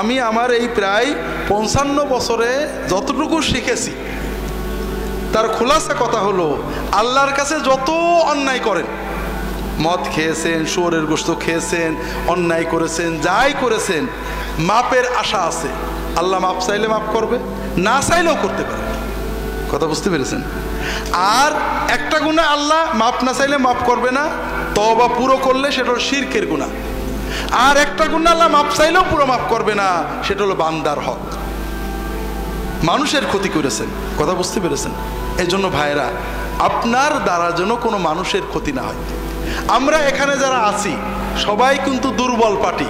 আমি আমার এই প্রায় 55 বছরে যতটুকু শিখেছি তার খোলাসা কথা হলো, আল্লাহর কাছে যত অন্যায় করেন, মদ খেয়েছেন, শুয়োরের গোশত খেয়েছেন, অন্যায় করেছেন, যাই করেছেন, মাপের আশা আছে। আল্লাহ মাপ চাইলে মাপ করবে, না চাইলেও করতে পারে। কথা বুঝতে পেরেছেন? আর একটা গুনাহ আল্লাহ মাপ না চাইলে মাপ করবে না, তওবা পুরো করলে সেটা হলো শিরকের গুনাহ। আর একটা গুনাহ আল্লাহ মাপ চাইলেও পুরো মাপ করবে না, সেটা হলো বান্দার হক, মানুষের ক্ষতি করেছেন। কথা বুঝতে পেরেছেন? এই জন্য ভাইরা, আপনার দ্বারা যেন কোনো মানুষের ক্ষতি না হয়। আমরা এখানে যারা আছি সবাই কিন্তু দুর্বল পার্টি,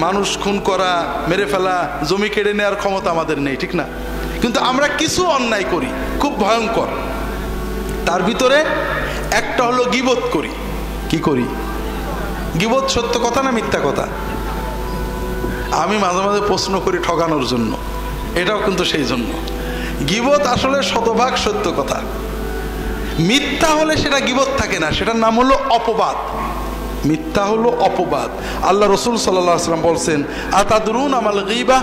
মানুষ খুন করা, মেরে ফেলা, জমি কেড়ে নেওয়ার ক্ষমতা আমাদের নেই, ঠিক না? কিন্তু আমরা কিছু অন্যায় করি খুব ভয়ঙ্কর। তার ভিতরে একটা হলো গীবত করি। কি করি? গীবত সত্য কথা না মিথ্যা কথা? আমি মাঝে মাঝে প্রশ্ন করি ঠকানোর জন্য, এটাও কিন্তু সেই জন্য। গীবত আসলে শতভাগ সত্য কথা, মিথ্যা হলে সেটা গীবত থাকে না, সেটার নাম হলো অপবাদ। মিথ্যা হলো অপবাদ। আল্লাহ রসুল সাল্লাল্লাহু আলাইহি ওয়াসাল্লাম বলছেন, আতাদরুন আমাল গীবা?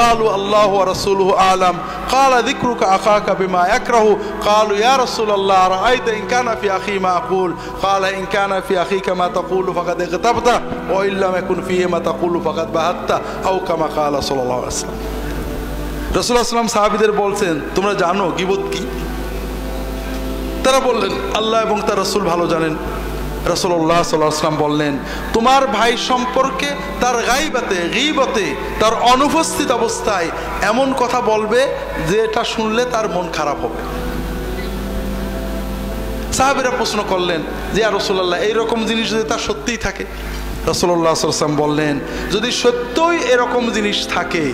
قالوا الله ورسوله أعلم قال ذكرك أخاك بما يكره قالوا يا رسول الله رأيت إن كان في أخي ما أقول قال إن كان في أخيك ما تقول فقد اغتبت وإن لم يكن فيه ما تقول فقد بهت أو كما قال صلى الله عليه وسلم। রাসূলুল্লাহ সাল্লাল্লাহু আলাইহি ওয়াসাল্লাম সাহাবীদের বলছেন, তোমরা জানো গীবত কি? তারা বললেন, আল্লাহ এবং তার রাসূল ভালো জানেন। রাসূলুল্লাহ সাল্লাল্লাহু আলাইহি ওয়াসাল্লাম বললেন, তোমার ভাই সম্পর্কে তার গাইবাতে, গীবতে, তার অনুপস্থিত অবস্থায় এমন কথা বলবে যে এটা শুনলে তার মন খারাপ হবে। সাহাবীরা প্রশ্ন করলেন যে ইয়া রাসূলুল্লাহ, এইরকম জিনিস যদি তার সত্যিই থাকে? রাসূলুল্লাহ সাল্লাল্লাহু আলাইহি ওয়াসাল্লাম বললেন, যদি সত্যই এরকম জিনিস থাকে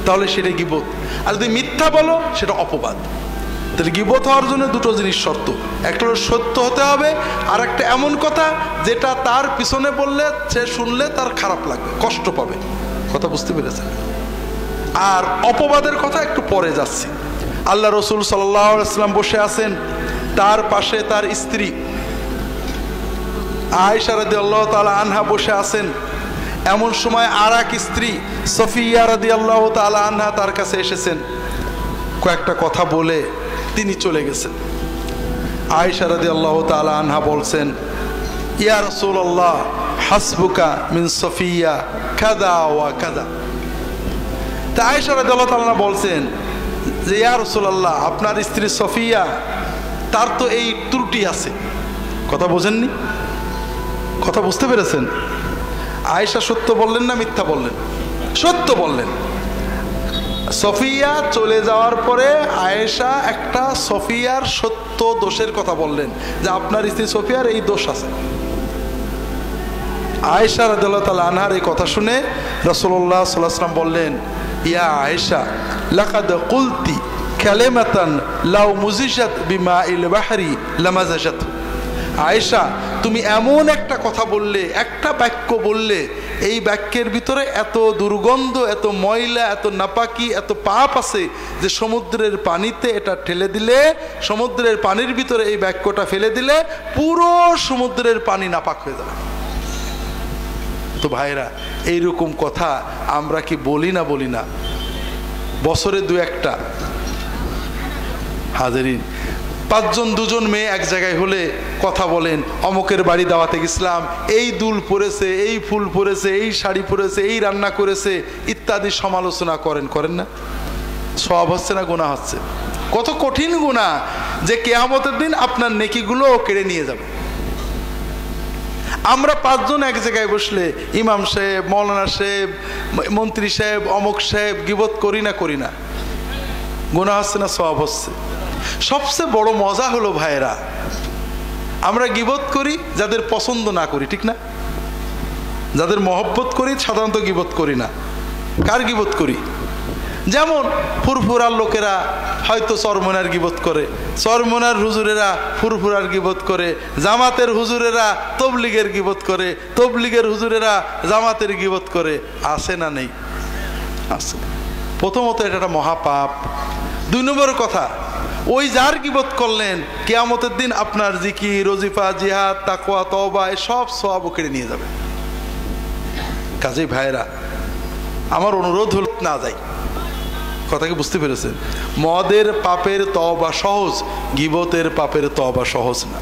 তাহলে সেটা গীবত, আর যদি মিথ্যা বলো সেটা অপবাদ। তাহলে গীবত হওয়ার জন্য দুটো জিনিস শর্ত, একটা হলো সত্য হতে হবে, আর একটা এমন কথা যেটা তার পিছনে বললে সে শুনলে তার খারাপ লাগবে, কষ্ট পাবে। কথা বুঝতে পেরেছেন? আর অপবাদের কথা একটু পরে যাচ্ছি। আল্লাহ রসুল সাল্লাল্লাহু আলাইহি ওয়াসাল্লাম বসে আছেন, তার পাশে তার স্ত্রী আয়েশা রাদিয়াল্লাহু তাআলা আনহা বসে আছেন। এমন সময় আর এক স্ত্রী সফিয়া রাদিয়াল্লাহু তাআলা আনহা তার কাছে এসেছেন, কয়েকটা কথা বলে তিনি চলে গেছেন। আয়েশা রাদিয়াল্লাহু তাআলা আনহা বলছেন, ইয়া রাসূলুল্লাহ হাসবুকা মিন সফিয়া কাযা ওয়া কাযা। তা আয়েশা রাদিয়াল্লাহু তাআলা বলছেন যে ইয়া রাসূলুল্লাহ, আপনার স্ত্রী সফিয়া, তার তো এই ত্রুটি আছে। কথা বোঝেননি? কথা বুঝতে পেরেছেন? আয়েশা সত্য বললেন না মিথ্যা বললেন? সত্য বললেন। সফিয়া চলে যাওয়ার পরে আয়েশা একটা সফিয়ার সত্য দোষের কথা বললেন যে আপনার স্ত্রী সফিয়ার এই দোষ আছে। আয়েশা রাদিয়াল্লাহু তাআলা আনহার এই কথা শুনে রাসূলুল্লাহ সাল্লাল্লাহু আলাইহি ওয়াসাল্লাম বললেন, ইয়া আয়েশা লাকাদ কুলতি কালিমাতান লাউ মুজিজাত বিমাইল বাহরি লামাজাজাত। আয়েশা, তুমি এমন একটা কথা বললে, একটা বাক্য বললে, এই বাক্যের ভিতরে এত দুর্গন্ধ, এত ময়লা, এত নাপাকি, এত পাপ আছে যে সমুদ্রের পানিতে এটা ঠেলে দিলে, সমুদ্রের পানির ভিতরে এই বাক্যটা ফেলে দিলে পুরো সমুদ্রের পানি নাপাক হয়ে যাবে। তো ভাইরা, এইরকম কথা আমরা কি বলি না? বলি না? বছরে দু একটা। হাজারিন, 5 জন 2 জন মেয়ে এক জায়গায় হলে কথা বলেন, অমকের বাড়ি দাওয়াতে গেছিলাম, এই দুল পরেছে, এই ফুল পরেছে, এই শাড়ি পরেছে, এই রান্না করেছে ইত্যাদি সমালোচনা করেন না? সওয়াব হচ্ছে না গুনাহ হচ্ছে? কত কঠিন গুনাহ যে কিয়ামতের দিন আপনার নেকিগুলো কেড়ে নিয়ে যাবে। আমরা 5 জন এক জায়গায় বসলে ইমাম সাহেব, মৌলানা সাহেব, মন্ত্রী সাহেব, অমক সাহেব গীবত করি না? গুনাহ হচ্ছে না সওয়াব হচ্ছে? সবচেয়ে বড় মজা হলো ভাইরা, আমরা গীবত করি যাদের পছন্দ না করি, ঠিক না? যাদের মহব্বত করি সাধারণত গীবত করি না। কার গীবত করি? যেমন ফুরফুরার লোকেরা হয়তো চরমনার গীবত করে, চরমনার হুজুরেরা ফুরফুরার গীবত করে, জামাতের হুজুরেরা তবলিগের গীবত করে, তবলিগের হুজুরেরা জামাতের গীবত করে। আছে না নেই? আছে। প্রথমত এটা একটা মহাপাপ। 2 নম্বর কথা, ওই যার গীবত করলেন কিয়ামতের দিন আপনার জিকির, ওজিফা, জিহাদ, তাকওয়া, তওবা সব সওয়াব কেড়ে নিয়ে যাবে। কাজেই ভাইরা, আমার অনুরোধ হল না যাই। কথা কি বুঝতে পেরেছেন? মদের পাপের তওবা সহজ, গীবতের পাপের তওবা সহজ না।